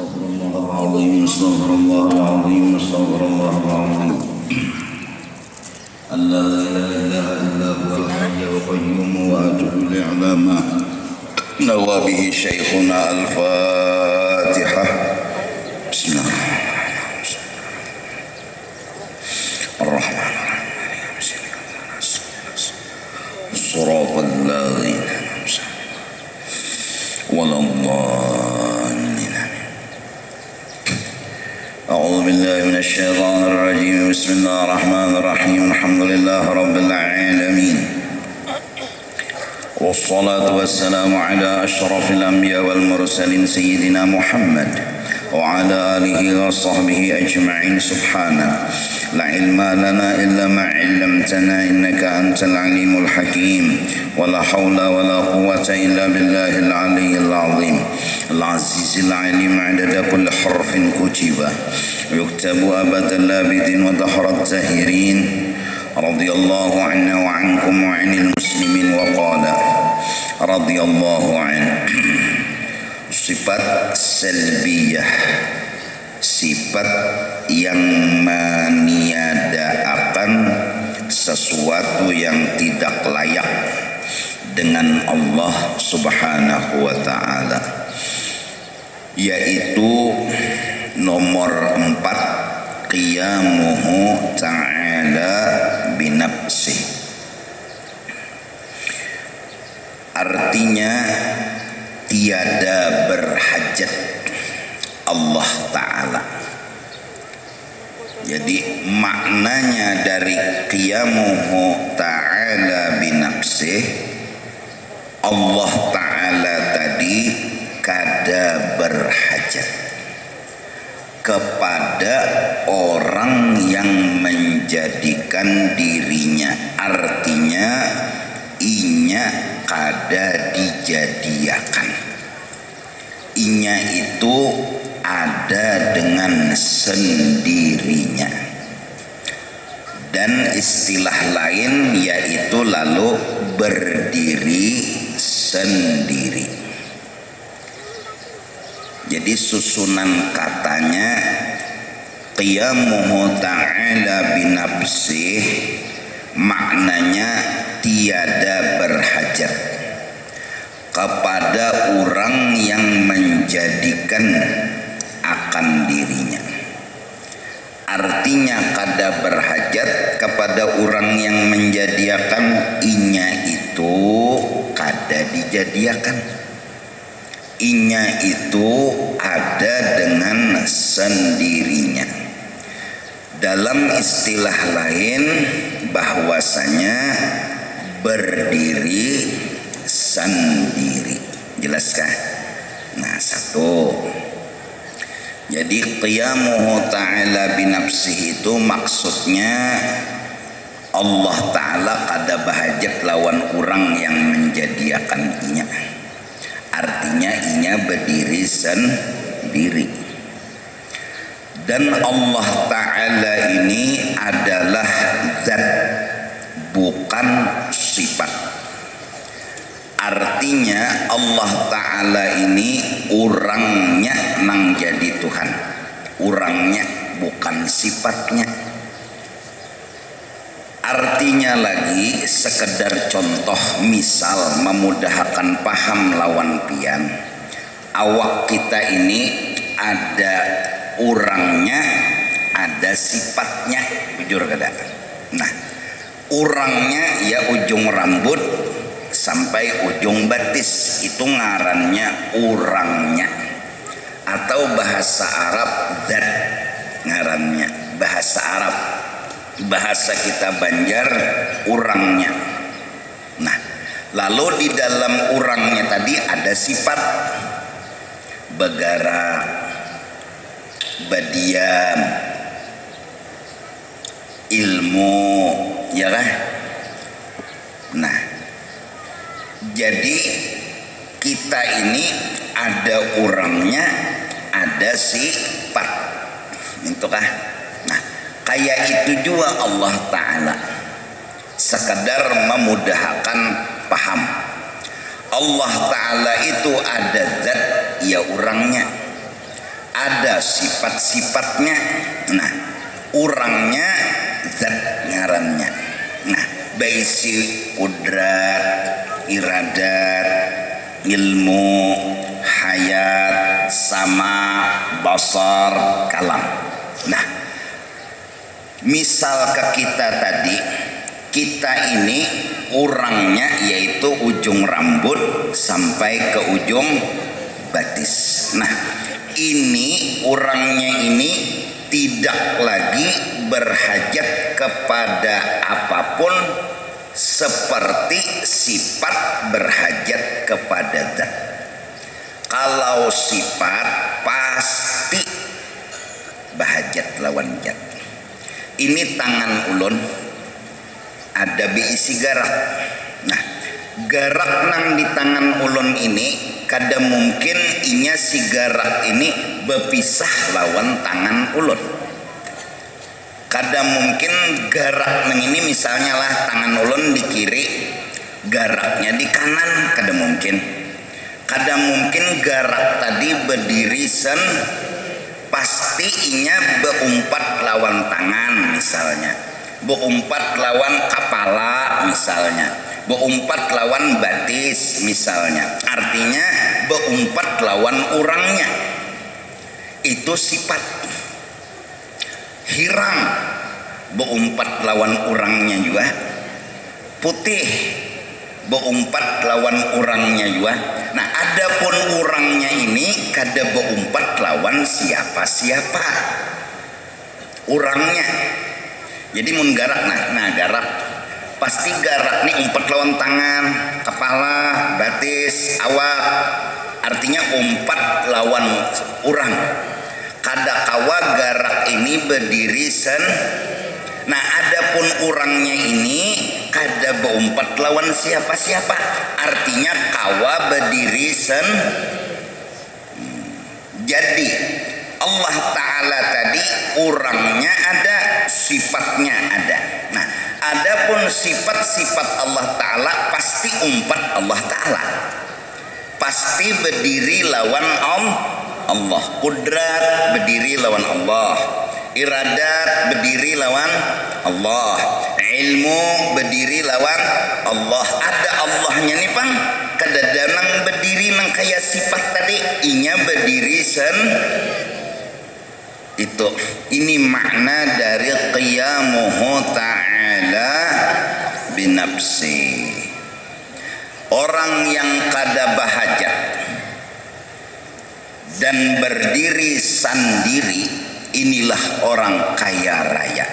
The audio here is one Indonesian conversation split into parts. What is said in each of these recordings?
Astaghfirullahaladzim, astaghfirullahaladzim, astaghfirullahaladzim. La ilaha illa huwal hayyul qayyum wa atubu ilaihi ma nawa bihi syekhuna al-Fatihah. Bismillahirrahmanirrahim. Shiratal ladzina waladdallin. أعوذ بالله من الشيطان الرجيم. بسم الله الرحمن الرحيم. الحمد لله رب العالمين، والصلاة والسلام على أشرف الأنبياء والمرسلين سيدنا محمد وعلى آله وصحبه أجمعين. سبحانه لا علم لنا إلا ما علمتنا إنك أنت العليم الحكيم، ولا حول ولا قوة إلا بالله العلي العظيم العزيز العليم عدد كل حرف كتب يكتب أبد الآبدين ودهر الزاهرين. رضي الله عنا وعنكم وعن المسلمين. وقال رضي الله عنه. Sifat salbiyah, sifat yang meniadakan sesuatu yang tidak layak dengan Allah Subhanahu wa ta'ala, yaitu nomor 4, qiyamuhu ta'ala binafsih. Artinya tiada berhajat Allah Ta'ala. Jadi maknanya dari qiyamuhu ta'ala binafsih, Allah Ta'ala tadi kada berhajat kepada orang yang menjadikan dirinya. Artinya inya kada dijadiakan, inya itu ada dengan sendirinya. Dan istilah lain yaitu lalu berdiri sendiri. Jadi susunan katanya qiyamuhu ta'ala binafsih, maknanya tiada berhajat kepada orang yang menjadikan akan dirinya. Artinya kada berhajat kepada orang yang menjadiakan, inya itu kada dijadiakan, inya itu ada dengan sendirinya. Dalam istilah lain bahwasanya berdiri sendiri. Jelaskah? Nah, satu. Jadi qiyamuhu ta'ala binafsihi itu maksudnya Allah Ta'ala kada bahajat lawan orang yang menjadiakan inya. Artinya inya berdiri sendiri. Dan Allah Ta'ala ini adalah zat, bukan sifat. Artinya Allah Ta'ala ini orangnya nang jadi Tuhan, orangnya bukan sifatnya. Artinya lagi sekedar contoh, misal memudahkan paham lawan pian, awak kita ini ada orangnya, ada sifatnya, jujur kada. Nah, orangnya ya ujung rambut sampai ujung batis, itu ngarannya orangnya. Atau bahasa Arab zat, ngarannya bahasa Arab. Bahasa kita Banjar orangnya. Nah, lalu di dalam orangnya tadi ada sifat, begara, badiam, ilmu, ya kan? Nah, jadi kita ini ada orangnya, ada sifat, itu kah? Nah, kayak itu juga Allah Ta'ala, sekedar memudahkan paham. Allah Ta'ala itu ada zat, ya orangnya. ada sifat-sifatnya. Nah, urangnya zat ngarannya. Nah, baisi kudrat, iradat, ilmu, hayat, sama, basar, kalam. Nah, misal ke kita tadi, kita ini urangnya yaitu ujung rambut sampai ke ujung batis. Nah, ini urangnya ini tidak lagi berhajat kepada apapun seperti sifat berhajat kepada zat. Kalau sifat pasti bahajat lawan zat. Ini tangan ulun ada beisi garak. Nah, garak nang di tangan ulun ini kada mungkin inya si garak ini berpisah lawan tangan ulun. Kada mungkin garak nang ini misalnya lah tangan ulun di kiri, garaknya di kanan, kada mungkin. Kada mungkin garak tadi berdiri sen, pasti inya beumpat lawan tangan misalnya, beumpat lawan kepala misalnya, beumpat lawan batis misalnya. Artinya beumpat lawan urangnya. Itu sifat. Hirang beumpat lawan urangnya juga. Putih beumpat lawan urangnya juga. Nah, adapun urangnya ini kada beumpat lawan siapa-siapa. Urangnya. Jadi mun garak, nah garak pasti garak nih umpat lawan tangan, kepala, batis, awak. Artinya umpat lawan urang. Kada kawa garak ini berdiri sen. Nah, adapun urangnya ini kada beumpat lawan siapa-siapa. Artinya kawa berdiri sen. Jadi Allah Ta'ala tadi urangnya ada, sifatnya ada. Nah, adapun sifat-sifat Allah Ta'ala pasti umpat Allah Ta'ala. Pasti berdiri lawan Allah. Kudrat berdiri lawan Allah. Iradat berdiri lawan Allah. Ilmu berdiri lawan Allah. Ada Allahnya nih pang. Kadadanang berdiri nang kaya sifat tadi. Inya berdiri sen. Itu. Ini makna dari qiyamuhu ta'ala binafsi. Orang yang kada bahajat dan berdiri sendiri, inilah orang kaya raya.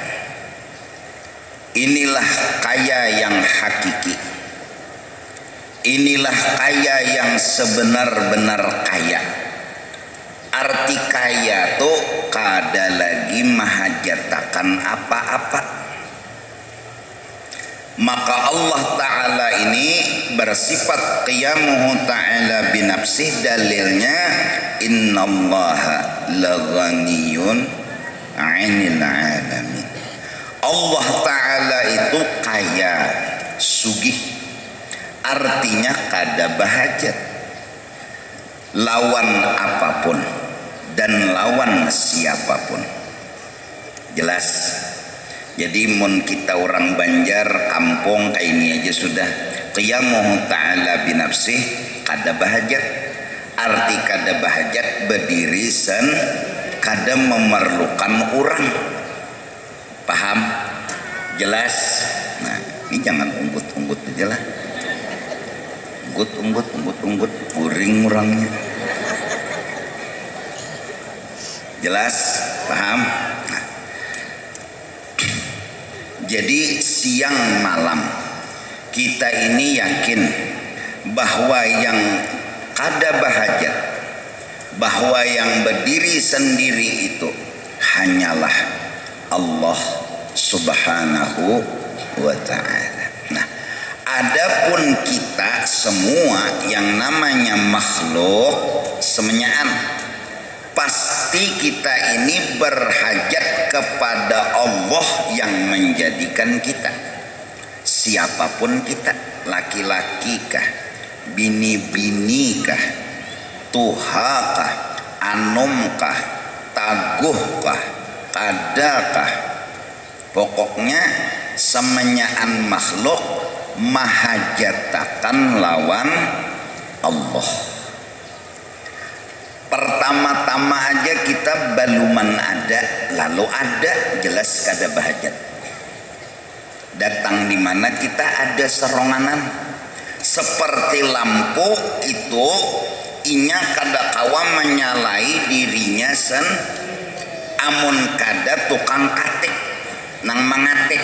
Inilah kaya yang hakiki. Inilah kaya yang sebenar-benar kaya. Arti kaya tuh kada lagi mahajatakan apa-apa. Maka Allah Ta'ala ini bersifat qiyamuhu ta'ala binafsih. Dalilnya innallaha laghaniyun 'anil 'alamin. Allah Ta'ala itu kaya, sugih. Artinya kada bahajat lawan apapun dan lawan siapapun. Jelas. Jadi mun kita orang Banjar kampung kayak ini aja sudah qiyamuhu ta'ala binafsih kada bahajat. Arti kada bahajat berdiri sen, kada memerlukan orang. Paham? Jelas? Nah, ini jangan unggut-unggut aja lah. Unggut, puring orangnya. Jelas? Paham? Nah. Jadi siang malam kita ini yakin bahwa yang kada bahajat, bahwa yang berdiri sendiri itu hanyalah Allah Subhanahu wa ta'ala. Nah, adapun kita semua yang namanya makhluk semenyaan, pasti kita ini berhajat kepada Allah yang menjadikan kita. Siapapun kita, laki-laki kah, bini-bini kah, tuha kah, anom kah, taguhkah, kadakah, pokoknya semenyaan makhluk mahajatakan lawan Allah. Pertama-tama aja kita baluman ada, lalu ada jelas kada bahajat. Datang di mana kita ada seronganan. Seperti lampu itu inya kada kawa menyalai dirinya sen, amun kada tukang katik nang mangatik.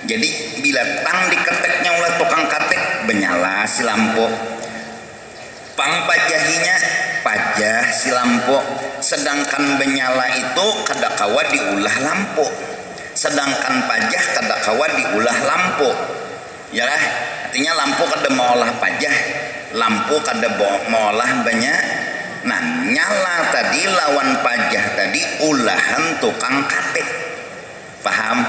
Jadi bila tang diketeknya oleh tukang katik benyala si lampu. Pang pajahinya pajah si lampu. Sedangkan benyala itu kada kawa diulah lampu. Sedangkan pajah kada kawa diulah lampu. Ya lah, artinya lampu kada maulah pajah, lampu kada maulah banyak. Nah, nyala tadi lawan pajah tadi ulahan tukang katik. Paham?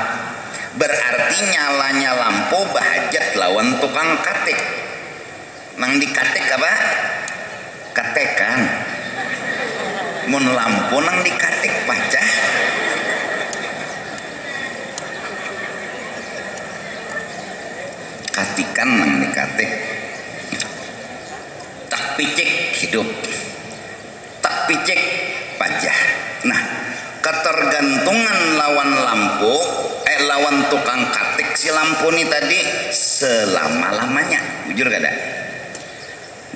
Berarti nyalanya lampu bahajat lawan tukang katik. Nang dikatik apa? Katekan. Mun lampu nang dikatik pajah. Katikan nang dikatik. Tak picik hidup, tak picik pajah. Nah, ketergantungan lawan lampu, lawan tukang katik si lampu ini tadi selama-lamanya, jujur kada?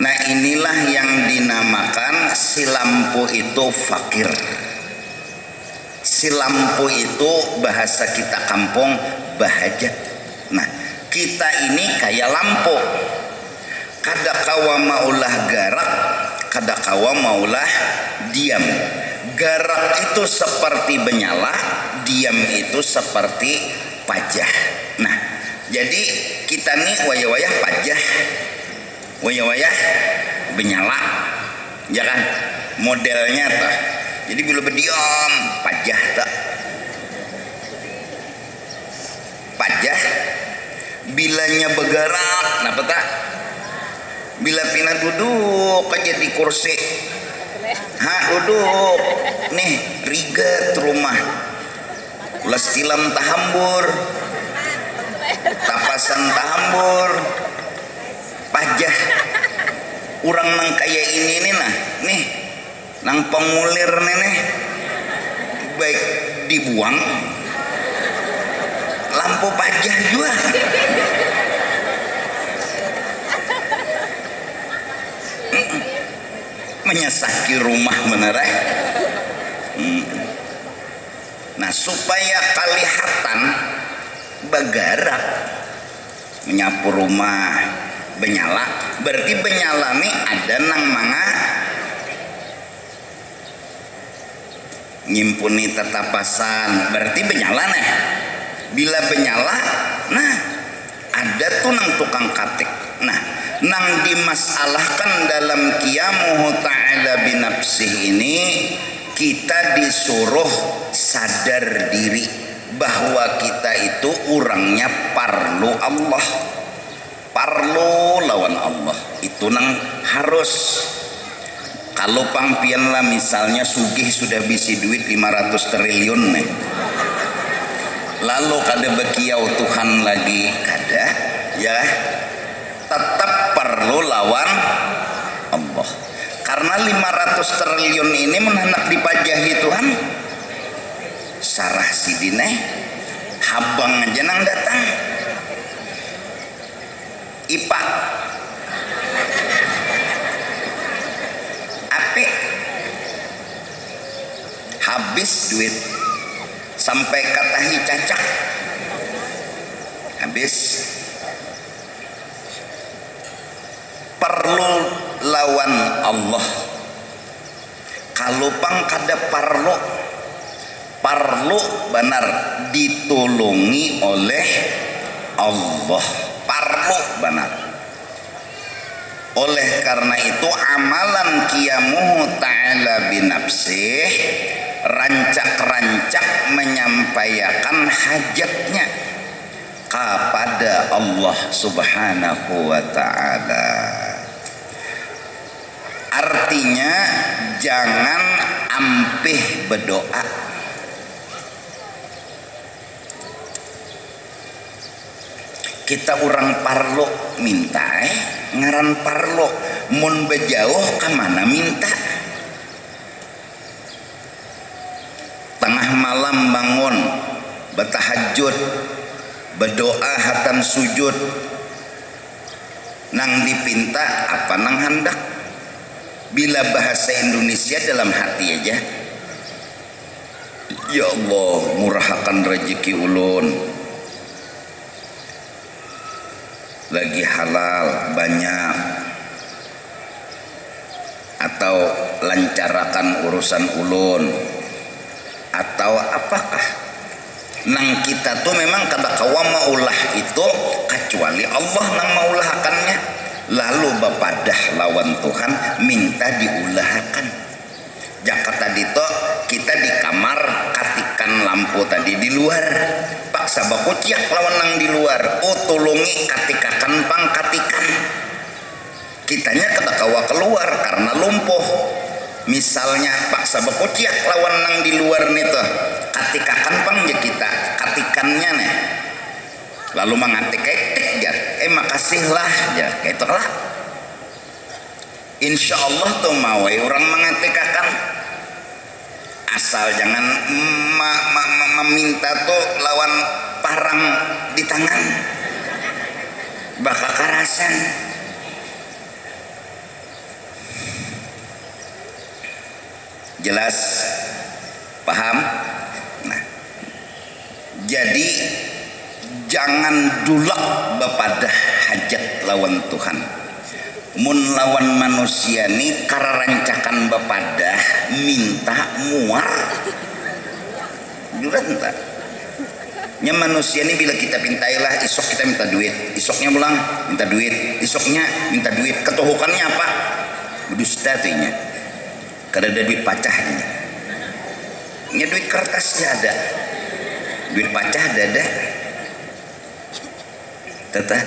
Nah, inilah yang dinamakan si lampu itu fakir. Si lampu itu bahasa kita kampung bahajat. Nah, kita ini kayak lampu, kada kawa maulah garak, kada kawa maulah diam. Garak itu seperti benyala, diam itu seperti pajah. Nah, jadi kita nih wayah-wayah pajah, wayah-wayah benyala, ya kan? Modelnya tak. Jadi bila berdiam pajah tak. Pajah bilanya bergerak, kenapa tak? Bila pina duduk aja di kursi, duduk nih riget rumah, ulas tilam tahambur, tapasan tahambur, pajah. Orang nang kayak ini nih nah, nih nang pengulir nih, baik dibuang. Lampu pajah juga. Menyesaki rumah bener. Nah, supaya kelihatan bergerak menyapu rumah benyala, berarti benyala nih ada nang manga nyimpuni tetapasan, berarti benyala nih. Bila benyala, nah ada tuh nang tukang katik. Nah, nang dimasalahkan dalam qiyamuhu ta'ala binafsih ini, kita disuruh sadar diri bahwa kita itu orangnya parlu Allah, parlu lawan Allah. Itu nang harus. Kalau pangpian lah misalnya sugih sudah bisi duit 500 triliun nih, lalu kada bekiau Tuhan lagi kada, ya tetap perlu lawan Allah. Karena 500 triliun ini menanak dipajahi Tuhan, sarah sidine habang aja nang datang ipa ape habis duit sampai katahi cacak habis. Perlu lawan Allah. Kalau pang kada parlu, parlu benar ditolongi oleh Allah, parlu benar. Oleh karena itu amalan qiyamuhu ta'ala binafsih, rancak-rancak menyampaikan hajatnya kepada Allah Subhanahu wa ta'ala. Artinya jangan ampih berdoa. Kita orang parlo minta ngaran parlo mun bejauh ke mana minta. Tengah malam bangun bertahajud berdoa hatam sujud nang dipinta apa nang hendak. Bila bahasa Indonesia dalam hati aja, ya Allah murahkan rezeki ulun lagi halal banyak, atau lancarkan urusan ulun, atau apakah nang kita tuh memang kada kawa maulah itu kecuali Allah nang maulahakannya. Lalu bapadah lawan Tuhan minta diulahakan. Jaka tadi to kita di kamar katikan lampu tadi di luar, paksa bakuciak lawan nang di luar, oh tulungi katikakan pang katikan. Kitanya kada kawa keluar karena lumpuh. Misalnya paksa bakuciak lawan nang di luar nih tuh, katikakan pang ya kita katikannya nih. Lalu mengatik jar, makasihlah jar, kayak itu lah. Insya Allah tuh mau orang mengatikakan, asal jangan meminta tuh lawan parang di tangan, bakal karasan. Jelas, paham? Nah, jadi jangan dulak bapadah hajat lawan Tuhan. Mun lawan manusia ni kararancakan bapadah minta muar jurat entah. Nya manusia ni bila kita pintailah isok kita minta duit, isoknya pulang minta duit, isoknya minta duit. Ketuhukannya apa? Berdusta tuhnya. Kada ada duit pacahnya. Nya duit kertasnya ada, duit pacah ada. Tetap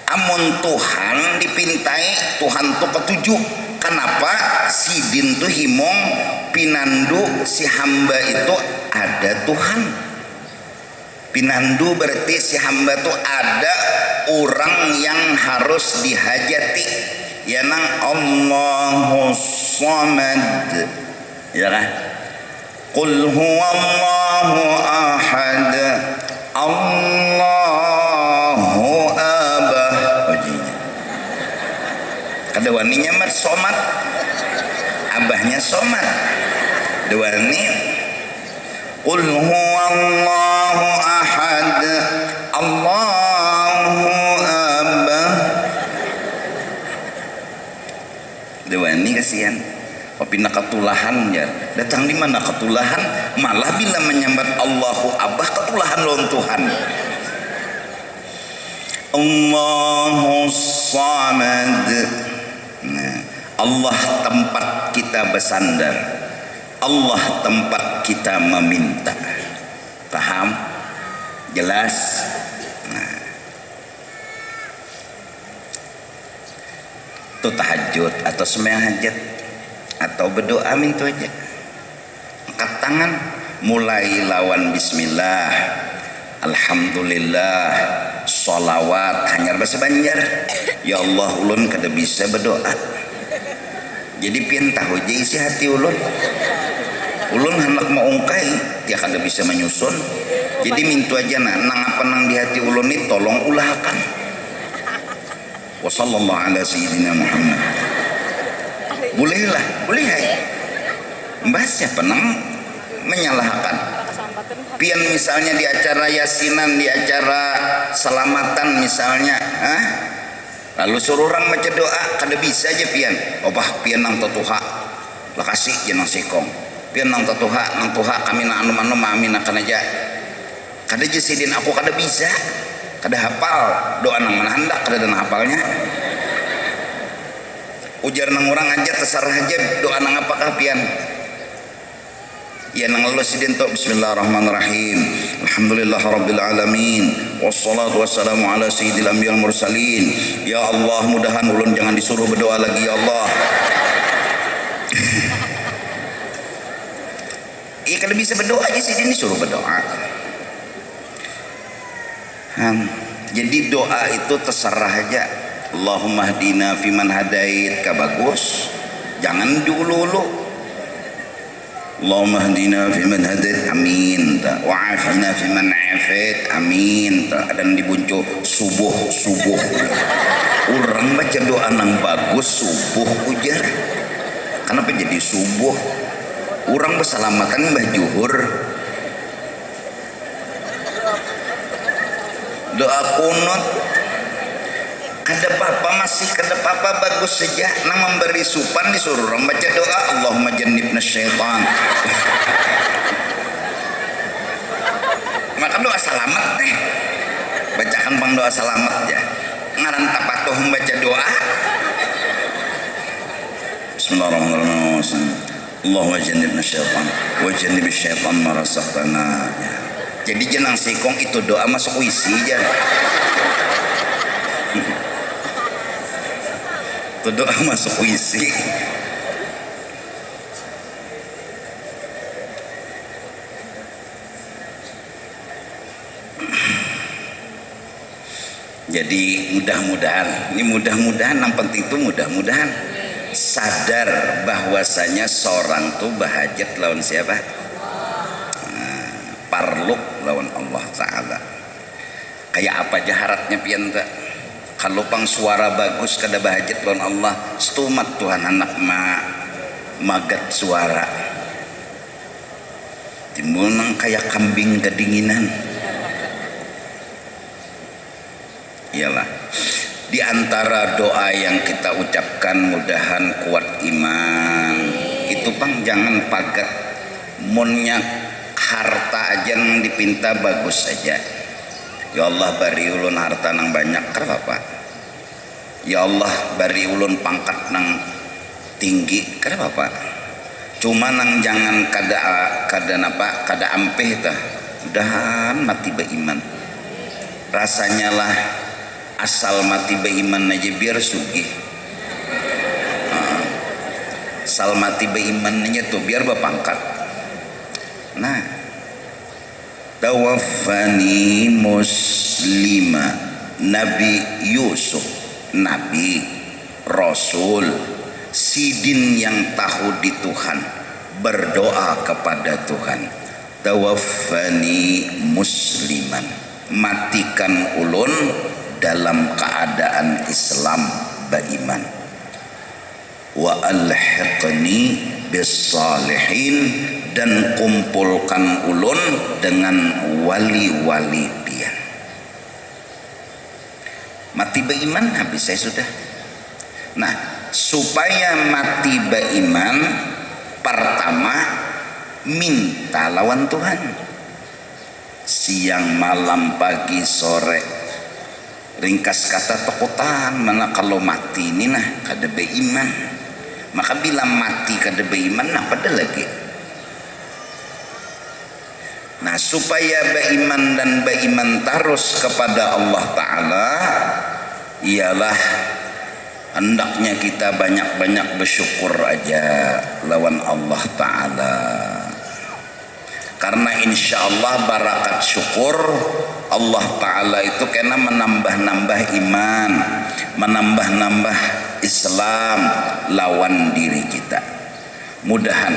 amun Tuhan dipintai, Tuhan tuh ketujuh. Kenapa si din tuh himong pinandu si hamba itu ada Tuhan. Pinandu berarti si hamba tuh ada orang yang harus dihajati, ya nang Allahus Samad, ya kan? Qul huwallahu ahad Allahu abah. Kada waninya mat somat, abahnya somat. Dewani qul huwallahu ahad Allahu abah. Dewani kasihan. Opina ketulahan ya. Datang di mana ketulahan? Malah bila menyambat Allahu abah ketulahan lawan Tuhan. Allahu Samad. Nah, Allah tempat kita bersandar, Allah tempat kita meminta. Paham? Jelas? Nah, itu tahajud atau sembahyang hajat atau berdoa minta aja. Angkat tangan, mulai lawan bismillah, alhamdulillah, sholawat hanyar bahasa Banjar. Ya Allah ulun kada bisa berdoa, jadi pian tahu je isi hati ulun. Ulun hendak mau ungkai dia kada bisa menyusun, jadi minta aja nang apa nang di hati ulun ini tolong ulahkan. Wa sallallahu ala sayyidina Muhammad. Bolehlah, boleh ya. Mbah siapa nang menyalahkan? Pian misalnya di acara yasinan, di acara selamatan misalnya, lalu suruh orang baca doa, kada bisa aja pian. Obah pian nang tatuha, lakasih jangan sikong. Pian nang tatuha, nang tuha kami nang anu amin akan aja. Kada jasidin aku kada bisa, kada hafal doa nang mana hendak kada dan hafalnya. Ujar nang orang aja terserah aja doa nang apakah pian. Ya nang lalu sidin tok bismillahirrahmanirrahim. Alhamdulillahirabbil alamin. Wassalatu wassalamu ala sayyidil anbiya'il mursalin. Ya Allah, mudahan ulun jangan disuruh berdoa lagi ya Allah. Ya kalau bisa berdoa aja sih, ini suruh berdoa. Jadi doa itu terserah aja. Allahumma hdina fiman hadait, bagus. Jangan dulu. Allahumma hdina fiman hadait, amin. Wa afina fiman afait, amin. Dan dibuncuk subuh. Orang baca doa nang bagus subuh ujar. Kenapa jadi subuh? Orang berselamatan mbah juhur. Doa kunut kada apa bagus saja. Nang memberi supan disuruh orang baca doa Allahumma jannibna syaitan. Maka doa selamat teh bacakan bang doa selamat ya. Ngaran tapatuh membaca doa. Bismillahirrahmanirrahim. Allahumma jannibna syaitan wa jannibis syaitan ma razaqtana. Jadi jenang sikong itu doa masuk puisi aja. Itu doa masuk puisi. Jadi mudah-mudahan yang penting itu mudah-mudahan sadar bahwasanya seorang tuh bahajat lawan siapa? Parluk lawan Allah Ta'ala. Kayak apa jaharatnya pian tak? Kalau pang suara bagus kada bahajat lawan Allah, stumat Tuhan anak magat suara. Timbul nang kayak kambing kedinginan. Iyalah. Di antara doa yang kita ucapkan mudahan kuat iman. Itu pang jangan pagat monnya harta aja yang dipinta bagus saja. Ya Allah bari ulun harta nang banyak kenapa? Ya Allah bari ulun pangkat nang tinggi kenapa? Cuma nang jangan kada ampeh tah. Mudahan mati beiman. Rasanya lah asal mati beiman aja biar sugih. Asal mati beiman aja tuh biar berpangkat. Nah, tawaffani muslima. Nabi Yusuf, Nabi Rasul sidin yang tahu di Tuhan, berdoa kepada Tuhan, tawaffani musliman, matikan ulun dalam keadaan Islam beriman, wa alhiqni bis salihin, dan kumpulkan ulun dengan wali-wali pian. Mati beriman habis saya sudah. Nah, supaya mati beriman pertama minta lawan Tuhan. Siang, malam, pagi, sore. Ringkas kata tokotan mana kalau mati ini nah kada beriman. Maka bila mati kada beriman nah pada lagi. Nah supaya beriman dan beriman terus kepada Allah Ta'ala ialah hendaknya kita banyak-banyak bersyukur aja lawan Allah Ta'ala. Karena insya Allah barakat syukur Allah Ta'ala itu kena menambah-nambah iman, menambah-nambah Islam lawan diri kita. Mudahan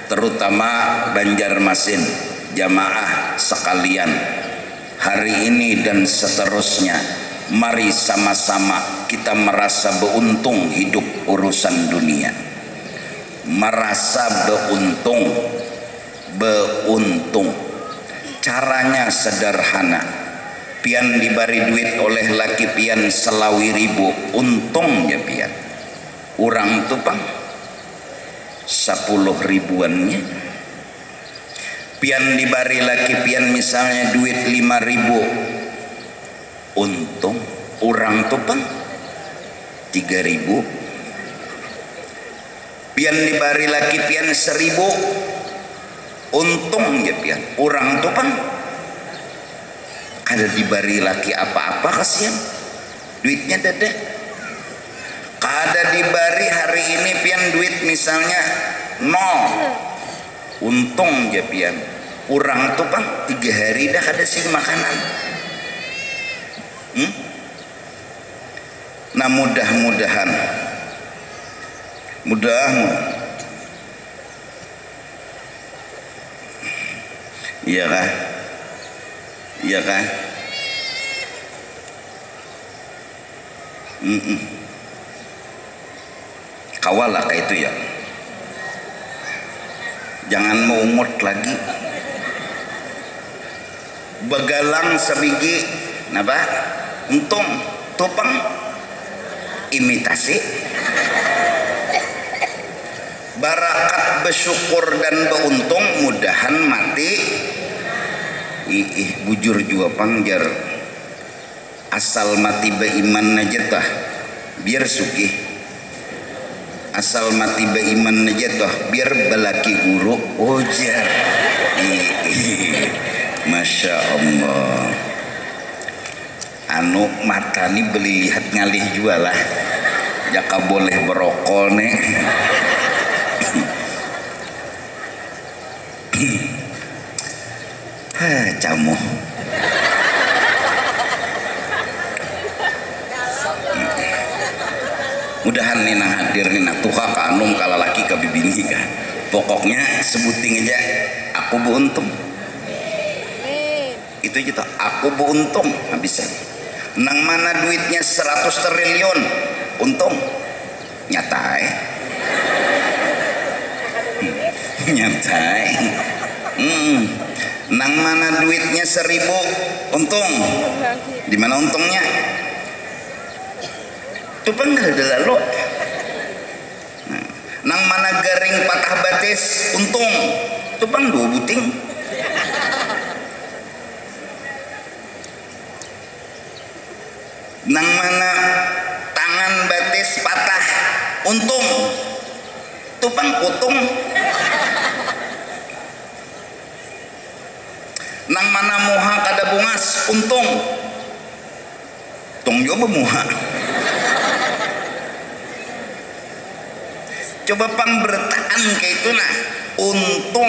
terutama Banjarmasin jamaah sekalian hari ini dan seterusnya, mari sama-sama kita merasa beruntung hidup urusan dunia, merasa beruntung. Caranya sederhana, pian diberi duit oleh laki pian selawi ribu, untung ya pian orang tuh pang 10 ribuannya. Pian diberi laki pian misalnya duit 5.000, untung orang tuh pang 3.000. Pian diberi laki pian 1.000, untung ya pian orang tuh pang ada diberi laki apa-apa kasihan duitnya dada. Kada diberi hari ini pian duit misalnya 0, untung japian orang tuh bang 3 hari dah ada sih makanan. Nah mudah-mudahan iya kan kawal lah kayak itu ya, jangan mau umut lagi begalang sebiji napa untung tupang imitasi barakat bersyukur dan beruntung mudahan mati bujur juga pangjar asal mati beiman najatah biar sugih, asal mati beiman najatah biar balaki guru ujar. Masya Allah, anu mata nih beli lihat ngalih juga lah, jaka boleh berokol nih. Camu mudahan nih nah hadir nih nah tuha ka anum kala laki ka bibini kan pokoknya sebuting aja aku beruntung itu aja aku beruntung habis nang mana duitnya 100 triliun untung nyatai nang mana duitnya 1000 untung di mana untungnya itu penggal lalu nang mana garing patah batis untung itu bang 2 buting nang mana tangan batis patah untung itu bang kutung nang mana muha kada bungas untung tong jo bemuha coba pang bertahan kayak itu nah untung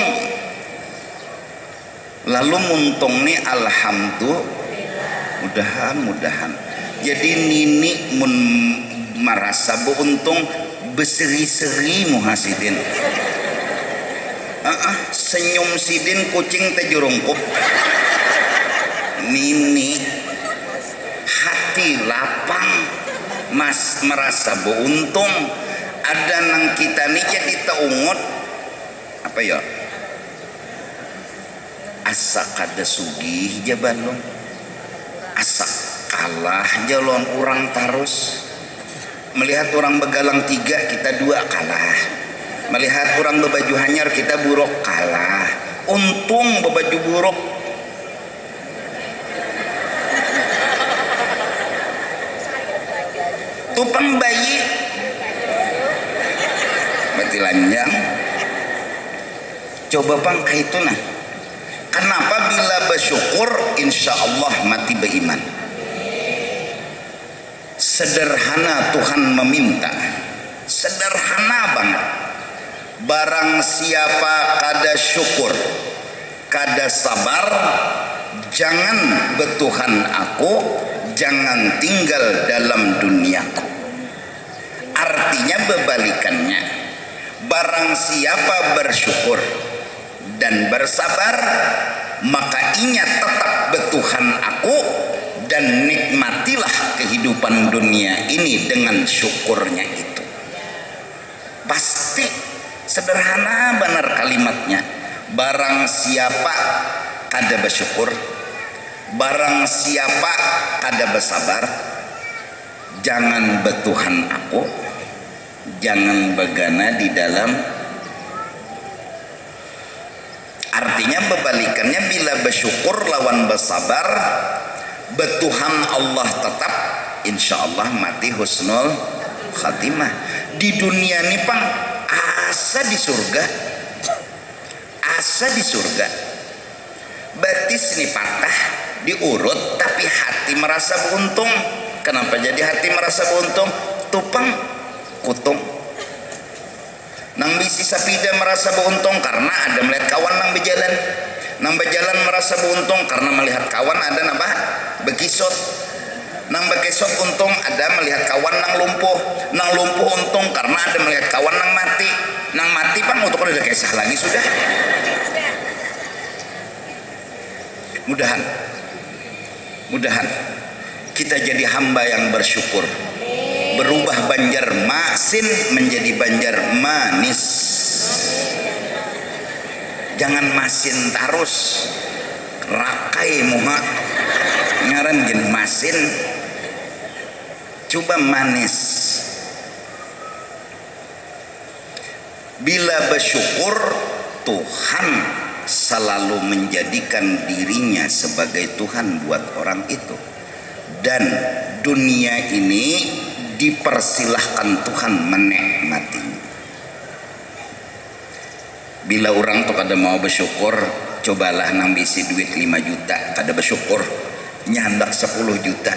lalu muntung nih alhamdulillah mudahan jadi nini mun merasa beruntung beseri-seri muhasidin senyum sidin kucing tejurungkup nini hati lapang mas merasa beruntung ada nang kita nih jadi teungut apa ya asa kada sugih jaban lo asa kalah jalon orang tarus melihat orang begalang 3 kita 2 kalah melihat orang berbaju hanyar kita buruk kalah untung berbaju buruk tupang bayi mati lanjang coba pang kayak itu nah kenapa bila bersyukur insya Allah mati beriman sederhana Tuhan meminta sederhana banget barang siapa kada syukur kada sabar jangan betuhan aku jangan tinggal dalam duniaku artinya berbalikannya barang siapa bersyukur dan bersabar maka inya tetap betuhan aku dan nikmatilah kehidupan dunia ini dengan syukurnya itu pasti sederhana benar kalimatnya barang siapa kada bersyukur barang siapa kada bersabar jangan betuhan aku jangan begana di dalam artinya berbalikannya bila bersyukur lawan bersabar betuhan Allah tetap insya Allah mati husnul khatimah di dunia ini pang asa di surga batis nih patah diurut tapi hati merasa beruntung kenapa jadi hati merasa beruntung tupang kutung Nang bisi sapida merasa beruntung karena ada melihat kawan nang berjalan. Nang berjalan merasa beruntung karena melihat kawan ada napa bekisot. Nang bekisot untung ada melihat kawan nang lumpuh. Nang lumpuh untung karena ada melihat kawan nang mati. Nang mati pang untuk udah kisah lagi sudah. Mudahan kita jadi hamba yang bersyukur, berubah banjar masin menjadi banjar manis. Jangan masin terus, rakai muha ngaran gen masin, coba manis. Bila bersyukur, Tuhan selalu menjadikan dirinya sebagai Tuhan buat orang itu, dan dunia ini dipersilahkan Tuhan menikmatinya. Bila orang tuh kada mau bersyukur, cobalah nang bisi duit 5 juta kada bersyukur, nyandak 10 juta,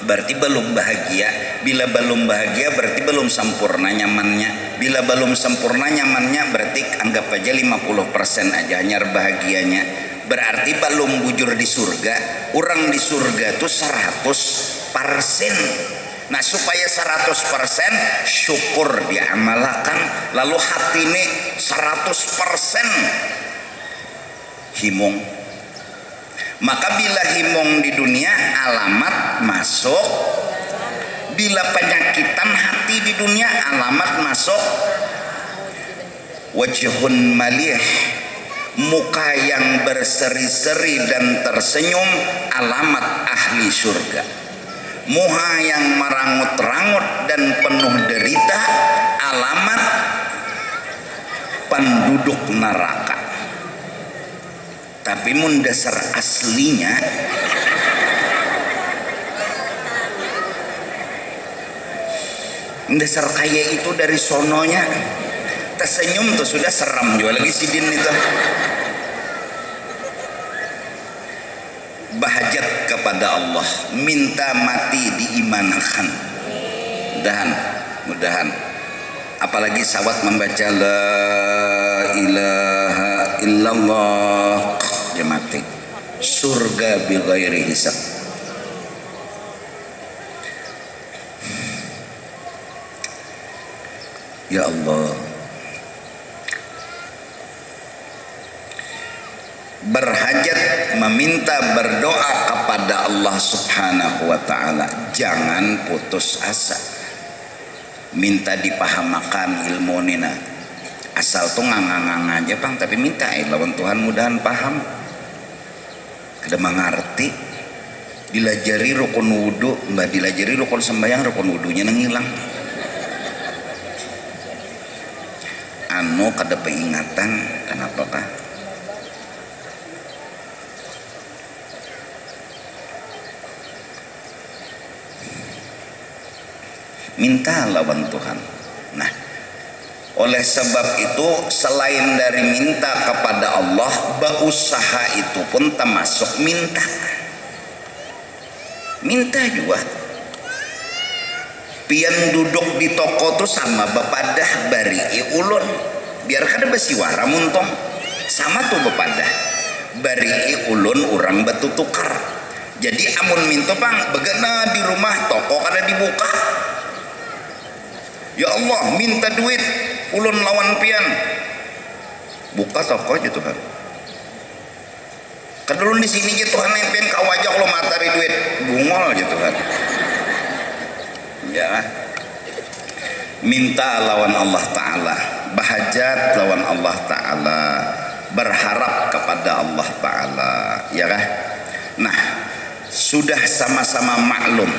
berarti belum bahagia. Bila belum bahagia berarti belum sempurna nyamannya. Bila belum sempurna nyamannya berarti anggap aja 50% aja nyar bahagianya, berarti belum bujur di surga. Orang di surga tuh 100%. Nah supaya 100% syukur diamalkan, lalu hati ini 100% himung. Maka bila himung di dunia alamat masuk, bila penyakitan hati di dunia alamat masuk. Wajhun malih, muka yang berseri-seri dan tersenyum alamat ahli surga. Muha yang merangut-rangut dan penuh derita alamat penduduk neraka. Tapi mun dasar aslinya dasar kaya itu dari sononya tersenyum tuh sudah seram juga lagi sidin itu. Bahajat kepada Allah, minta mati diimankan. Mudahan apalagi sawat membaca la ilaha illallah dia mati surga bi ghairi hisab. Ya Allah, berhajat meminta berdoa kepada Allah Subhanahu wa ta'ala, jangan putus asa. Minta dipahamakan ilmu nina, asal tuh ngangang aja bang, tapi minta lawan Tuhan mudahan paham, kada mengerti. Dilajari rukun wudu, mbak dilajari rukun sembahyang, rukun wudunya nang hilang. Anu kada peingatan, kenapakah? Minta lawan Tuhan. Nah, oleh sebab itu selain dari minta kepada Allah, berusaha itu pun termasuk minta. Minta juga. Pian duduk di toko tuh sama bepadah bari ulun, biar kada besiwara muntong. Sama tuh bepadah bari ulun orang betutukar. Jadi amun minta bang, begana di rumah toko kada dibuka. Ya Allah, minta duit ulun lawan pian, buka toko aja Tuhan. Kedulun di sini gitu Tuhan pian kau wajah lo matari duit bungol aja Tuhan. Ya, minta lawan Allah Ta'ala, bahajat lawan Allah Ta'ala, berharap kepada Allah Ta'ala, ya kah? Nah, sudah sama-sama maklum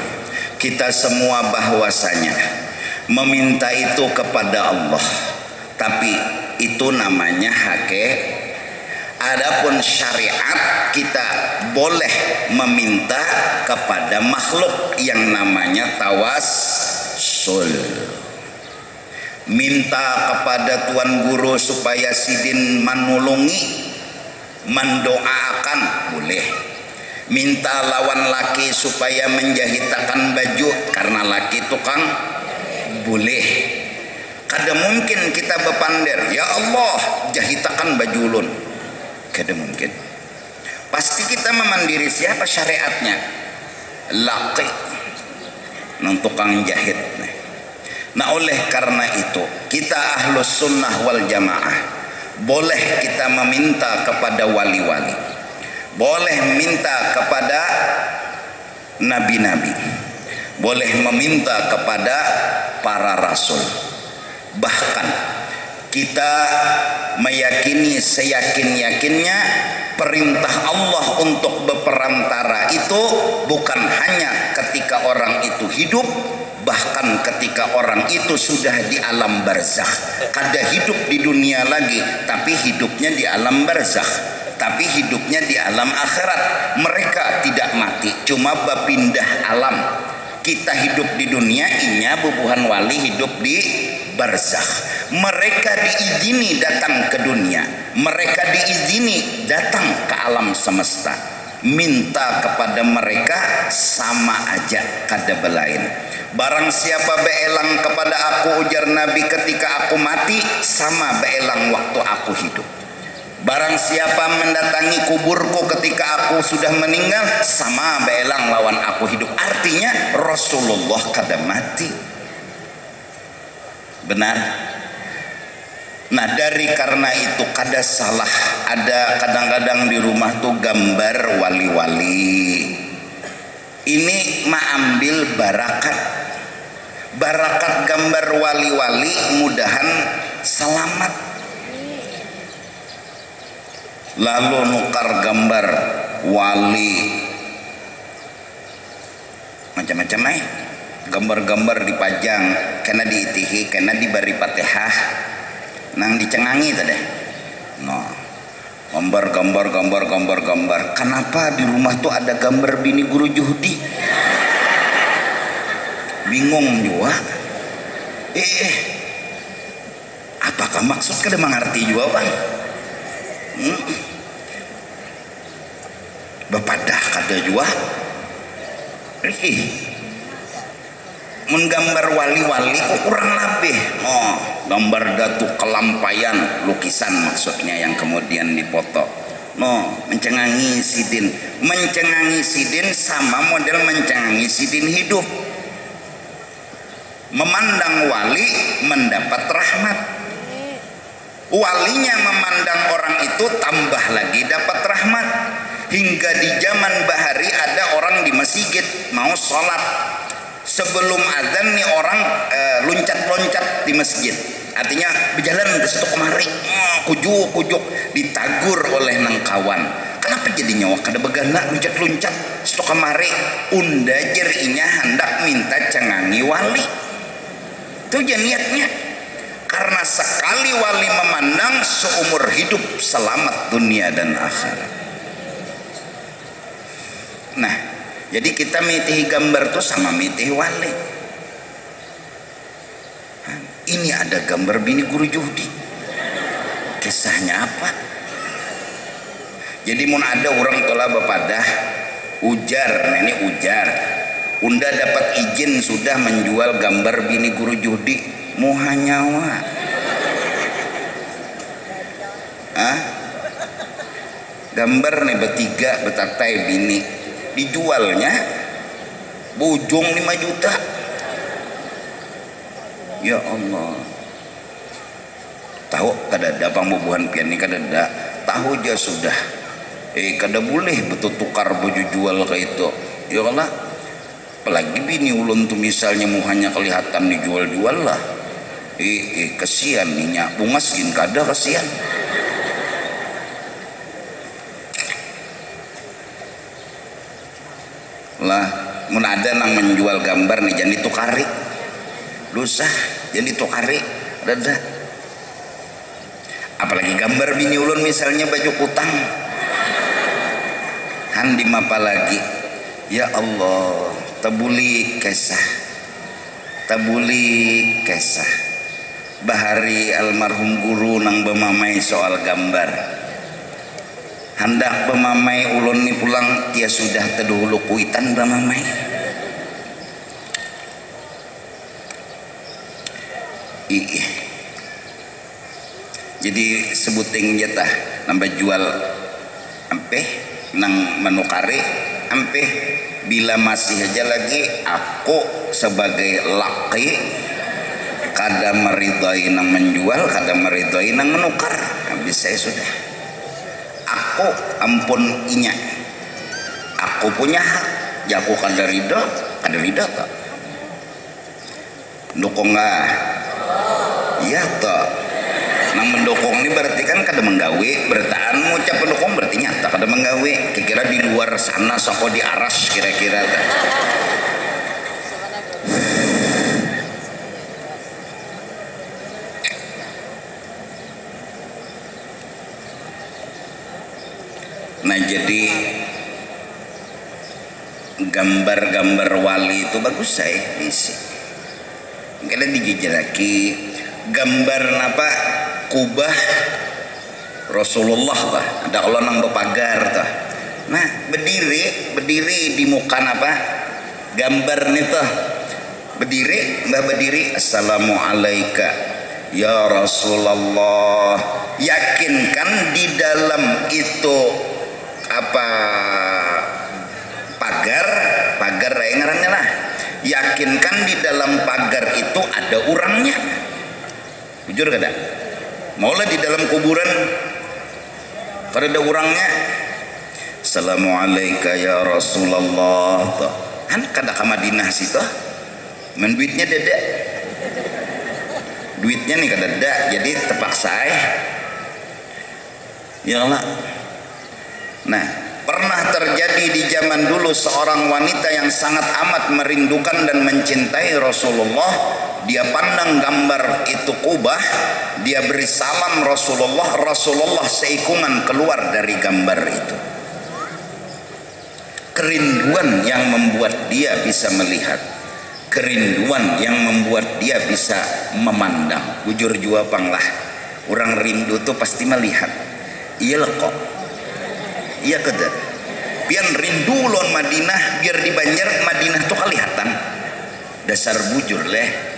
kita semua bahwasanya meminta itu kepada Allah, tapi itu namanya hakikat. Adapun syariat kita boleh meminta kepada makhluk yang namanya tawassul. Minta kepada tuan guru supaya sidin menulungi, mendoakan boleh. Minta lawan laki supaya menjahitakan baju karena laki tukang boleh. Kada mungkin kita bepander, ya Allah jahitakan baju ulun. Kada mungkin. Pasti kita memandiri siapa syariatnya? Laki nang tukang jahit. Nah oleh karena itu kita ahlus sunnah wal jamaah boleh kita meminta kepada wali-wali, boleh minta kepada nabi-nabi, boleh meminta kepada para rasul. Bahkan kita meyakini seyakin-yakinnya perintah Allah untuk berperantara itu bukan hanya ketika orang itu hidup, bahkan ketika orang itu sudah di alam barzakh. Kada hidup di dunia lagi, tapi hidupnya di alam barzakh, tapi hidupnya di alam akhirat. Mereka tidak mati, cuma berpindah alam. Kita hidup di dunia, inya bubuhan wali hidup di barzakh. Mereka diizini datang ke dunia, mereka diizini datang ke alam semesta. Minta kepada mereka sama aja kada belain. Barang siapa beelang kepada aku, ujar Nabi, ketika aku mati, sama beelang waktu aku hidup. Barang siapa mendatangi kuburku ketika aku sudah meninggal, sama beelang lawan aku hidup. Artinya Rasulullah kada mati. Benar? Nah dari karena itu kada salah ada kadang-kadang di rumah tuh gambar wali-wali. Ini ambil barakat gambar wali-wali, mudahan selamat. Lalu nukar gambar wali macam-macam gambar-gambar dipajang kena diitihi, kena diberi Fatihah nang dicengangi tadi. No. Gambar. Kenapa di rumah tuh ada gambar bini guru Juhdi? Bingung juga. Apakah maksud kada mengerti juga bang? Bepadah kada juga. Menggambar wali-wali kok kurang lebih. Gambar datu kelampayan, lukisan maksudnya yang kemudian dipoto. Mencengangi sidin. Mencengangi sidin sama model mencengangi sidin hidup. Memandang wali mendapat rahmat. Walinya memandang orang itu tambah lagi dapat rahmat. Hingga di zaman bahari ada orang di masjid mau sholat, sebelum azan nih orang loncat-loncat di masjid, artinya berjalan ke situ kemari, kujuk ditagur oleh nang kawan. Kenapa jadi nyawa kada begana loncat-loncat situ kemari? Unda jerinya hendak minta cengangi wali. Itu aja niatnya. Karena sekali wali memandang, seumur hidup selamat dunia dan akhirat. Nah, jadi kita mitihi gambar tuh sama mitihi wali. Ini ada gambar bini guru Juhdi. Kisahnya apa? Jadi mun ada orang tola bepadah ujar, ini ujar. Unda dapat izin sudah menjual gambar bini guru Juhdi, muha nyawa. Gambar nih bertiga betatai bini. Dijualnya bujung 5 juta. Ya Allah. Tahu kada ada pambubuhan pian ni kada ada. Tahu aja sudah. Kada boleh betul tukar baju jual kayak itu. Ya Allah. Apalagi bini ulun tuh misalnya muhanya kelihatan dijual-jual lah. Kesian nih nyak bungas gin kada kesian. Lah mun ada nang menjual gambar nih jangan ditukari, lusah jangan ditukari, ada. Apalagi gambar bini ulun misalnya baju kutang, handim apa lagi? Ya Allah, tabuli kisah bahari almarhum guru nang bemamai soal gambar. Hendak bemamai ulun ni pulang, dia sudah terdahulu kuitan bemamai. Jadi sebuting jatah nambah jual ampe nang menukari ampe bila masih aja lagi aku sebagai laki kada meridai nang menjual, kada meridai nang menukar. Habis saya sudah aku ampun inya, aku punya hak, ya aku kada ridho tak dukung nggak? Iya tak. Nang mendukung ini berarti kan kada menggawe, bertaan ngucap pendukung berarti nyata kada menggawe. Kira-kira di luar sana soko di aras kira-kira tak. Nah jadi gambar-gambar wali itu bagus saya isi. Kada dijejeraki gambar napa kubah Rasulullah bah. Ada Allah nang bepagar tah. Nah berdiri di muka napa gambar nih tah. Berdiri assalamualaikum ya Rasulullah. Yakinkan di dalam itu apa pagar yang ngarannya lah. Yakinkan di dalam pagar itu ada orangnya. Jujur kada? Maulah di dalam kuburan kada ada orangnya. Assalamualaikum ya Rasulullah. Kan kada ke Madinah situ. Men duitnya dada. Duitnya nih kada ada, jadi terpaksa ya Allah. Nah, pernah terjadi di zaman dulu seorang wanita yang sangat amat merindukan dan mencintai Rasulullah. Dia pandang gambar itu kubah, dia beri salam Rasulullah seikungan keluar dari gambar itu. Kerinduan yang membuat dia bisa melihat, kerinduan yang membuat dia bisa memandang. Jujur jua panglah, orang rindu tuh pasti melihat. Iya kok. Iya kedar. Pian rindu lon Madinah biar di Banjar Madinah tuh kelihatan. Dasar bujur leh.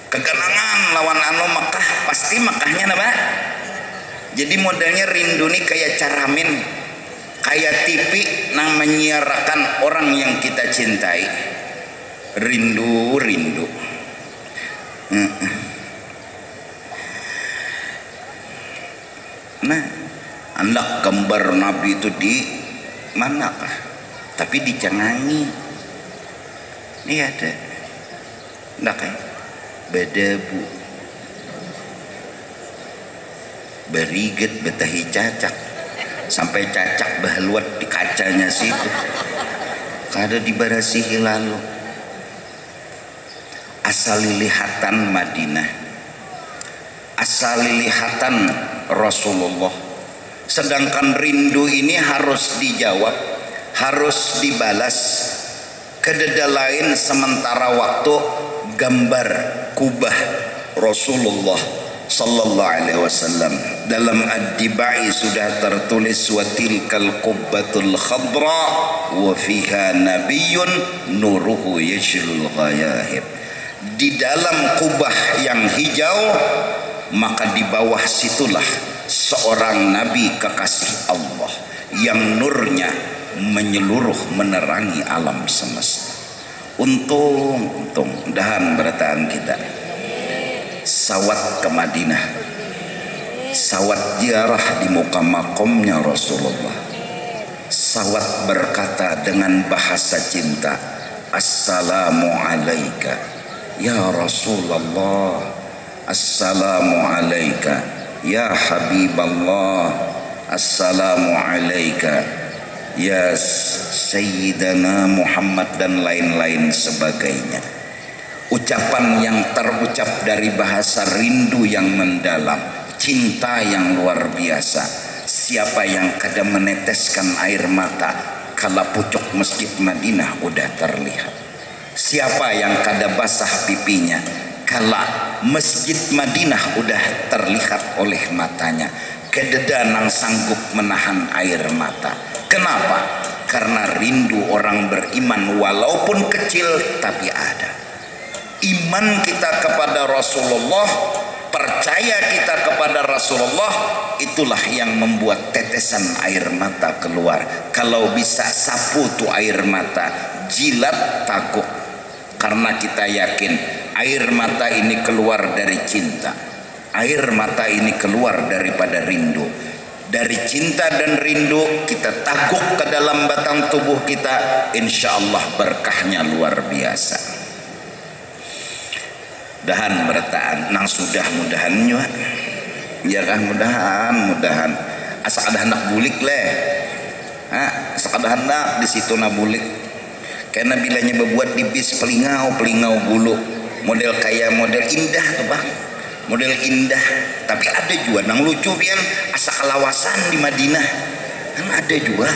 Keganangan lawan anu Makkah pasti Makkahnya napa? Jadi modelnya rindu nih kayak caramin, kayak TV nang menyiarkan orang yang kita cintai. Rindu. Nah, anak gambar Nabi itu di manakah? Tapi di Cangangi. Ini ada. Ndak kayak Bedebu. Beriget betahi cacak. Sampai cacak bahluat di kacanya situ. Kada dibarasihi lalu. Asal lihatan Madinah. Asal lihatan Rasulullah. Sedangkan rindu ini harus dijawab, harus dibalas. Kededa lain sementara waktu gambar kubah Rasulullah sallallahu alaihi wasallam. Dalam Ad-Dibai sudah tertulis wa tilkal qubbatul khadra wa fiha nabiyyun nuruhu yajlul ghayahib. Di dalam kubah yang hijau, maka di bawah situlah seorang nabi kekasih Allah yang nurnya menyeluruh menerangi alam semesta. Untung dahan berataan kita sawat ke Madinah, sawat ziarah di muka makomnya Rasulullah, sawat berkata dengan bahasa cinta, assalamu alaika ya Rasulullah, assalamu alaika ya Habiballah, assalamu alaika ya Sayyidana Muhammad, dan lain-lain sebagainya. Ucapan yang terucap dari bahasa rindu yang mendalam, cinta yang luar biasa. Siapa yang kada meneteskan air mata kala pucuk masjid Madinah udah terlihat? Siapa yang kada basah pipinya kala masjid Madinah udah terlihat oleh matanya? Kededa nang sanggup menahan air mata. Kenapa? Karena rindu orang beriman walaupun kecil tapi ada. Iman kita kepada Rasulullah percaya kita kepada Rasulullah, itulah yang membuat tetesan air mata keluar. Kalau bisa sapu tuh air mata, jilat takut, karena kita yakin air mata ini keluar dari cinta, air mata ini keluar daripada rindu. Dari cinta dan rindu kita takuk ke dalam batang tubuh kita, insya Allah berkahnya luar biasa. Dahan bertaan nang sudah mudahan juga ya kah, mudahan asal ada hendak bulik leh, asal ada hendak di situ na bulik, karena bilanya berbuat di bis pelingau bulu model kayak model indah tuh bang, model indah, tapi ada juga nang lucu pian asa kalawasan di Madinah kan ada juga,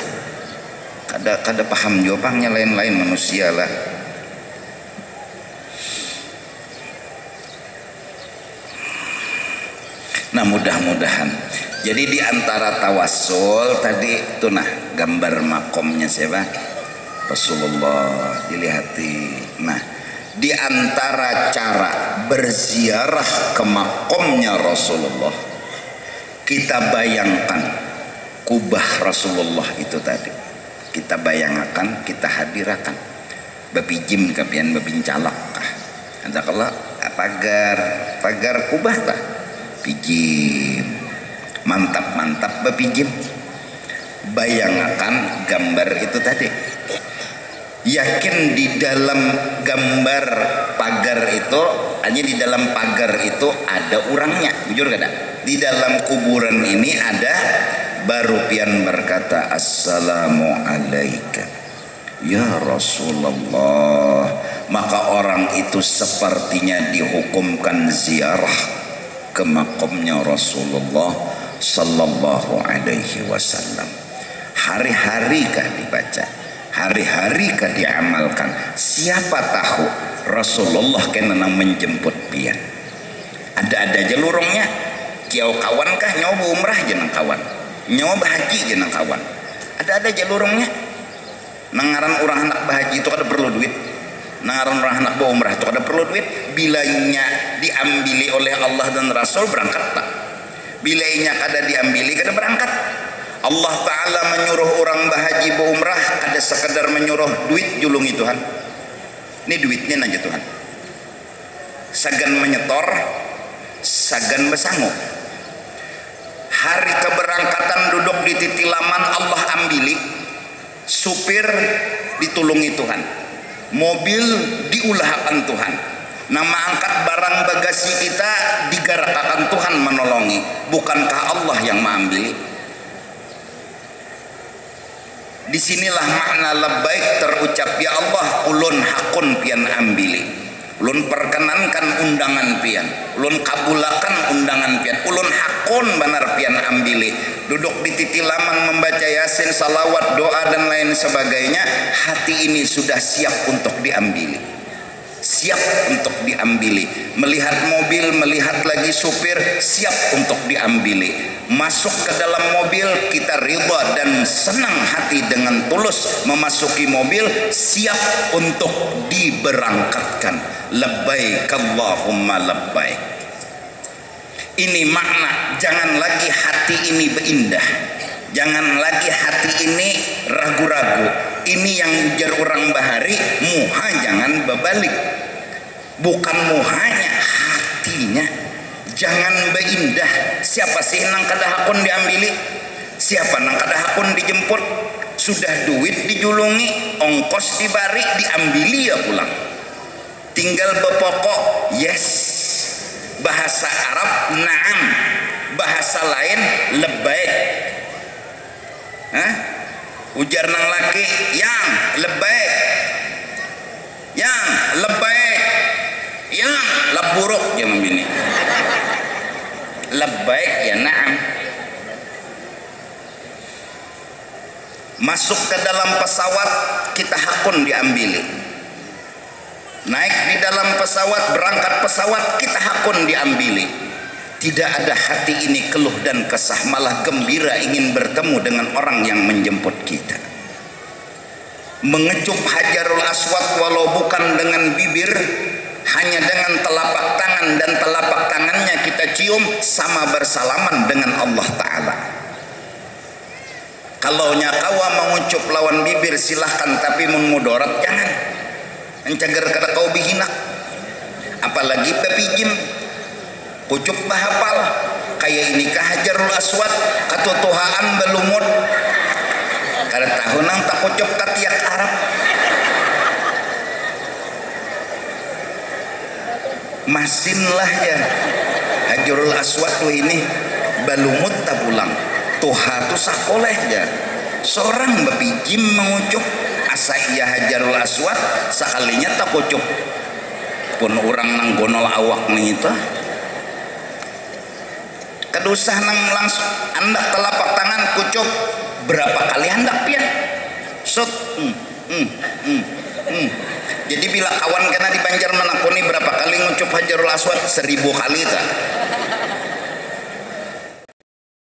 kada paham juga pangnya, lain-lain manusia lah. Nah mudah-mudahan jadi di antara tawassul tadi itu nah gambar makomnya siapa Rasulullah dilihati. Nah di antara cara berziarah ke makomnya Rasulullah, kita bayangkan kubah Rasulullah itu tadi, kita bayangkan, kita hadirkan bapijim kapian babincalak kah ada kalau pagar kubah tah pijim mantap bapijim. Bayangkan gambar itu tadi, yakin di dalam gambar pagar itu, hanya di dalam pagar itu ada orangnya, jujur kada? Di dalam kuburan ini ada, baru pian berkata assalamu alaika ya Rasulullah, maka orang itu sepertinya dihukumkan ziarah ke makamnya Rasulullah sallallahu alaihi wasallam. Hari-hari kah dibaca, hari-hari kah diamalkan? Siapa tahu Rasulullah kena menjemput pian. Ada jalurongnya, kiau kawan kah nyoba umrah jenang kawan, nyoba haji jenang kawan. Ada jalurongnya. Nangaran orang anak bahaji itu kada perlu duit, nangaran orang anak bawa umrah itu kada perlu duit. Bilanya diambili oleh Allah dan Rasul berangkat tak, bilanya kada diambili kada berangkat. Allah Ta'ala menyuruh orang bahaji bawa umrah kada sekedar menyuruh duit julungi Tuhan, ini duitnya aja Tuhan, sagan menyetor sagan besangu. Hari keberangkatan duduk di titilaman Allah ambili, supir ditulungi Tuhan, mobil diulahakan Tuhan, nama angkat barang bagasi kita digarakakan Tuhan menolongi. Bukankah Allah yang mengambil? Disinilah makna labbaik terucap, ya Allah ulun hakun pian ambili, ulun perkenankan undangan pian, ulun kabulakan undangan pian, ulun hakun benar pian ambili. Duduk di titilaman membaca yasin, salawat, doa dan lain sebagainya, hati ini sudah siap untuk diambili, siap untuk diambili. Melihat mobil, melihat lagi supir, siap untuk diambili. Masuk ke dalam mobil, kita ridha dan senang hati dengan tulus memasuki mobil, siap untuk diberangkatkan. Labbaik Allahumma labbaik. Ini makna, jangan lagi hati ini berindah, jangan lagi hati ini ragu-ragu. Ini yang ujar orang bahari, muha jangan berbalik, bukan muhanya, hatinya jangan berindah. Siapa sih nang kada hakun diambili? Siapa nang kada hakun dijemput? Sudah duit dijulungi, ongkos dibari, diambili ya pulang. Tinggal bepokok yes, bahasa Arab na'am, bahasa lain lebbaik. Ujar nang laki yang lebbaik, yang lebbaik, yang leburuk jangan bini. Labbaik ya na'am. Masuk ke dalam pesawat, kita hakun diambili. Naik di dalam pesawat, berangkat pesawat, kita hakun diambili. Tidak ada hati ini keluh dan kesah, malah gembira ingin bertemu dengan orang yang menjemput kita. Mengecup Hajarul Aswad walau bukan dengan bibir, hanya dengan telapak tangan, dan telapak tangannya kita cium sama bersalaman dengan Allah Ta'ala. Kalau nyakawa mengucup lawan bibir silahkan, tapi mudarat jangan. Encager kada kau bihinak, apalagi pepijim kucup bahapal kayak ini kah Hajarul Aswad katutuhaan belumut kada tahu nang tak kucup katiak Arab masin lah ya Hajarul Aswad tuh ini belumut tak pulang tuha tuh sakoleh ya seorang bepijim mengucup asa iya Hajarul Aswad sekalinya tak kucup pun orang nang gonol awak nih itu kedusah nang langsung andak telapak tangan kucup berapa kali andak pian sut jadi bila kawan kena di Banjar menakuni berapa kali ngucup Hajarul Aswad 1000 kali tak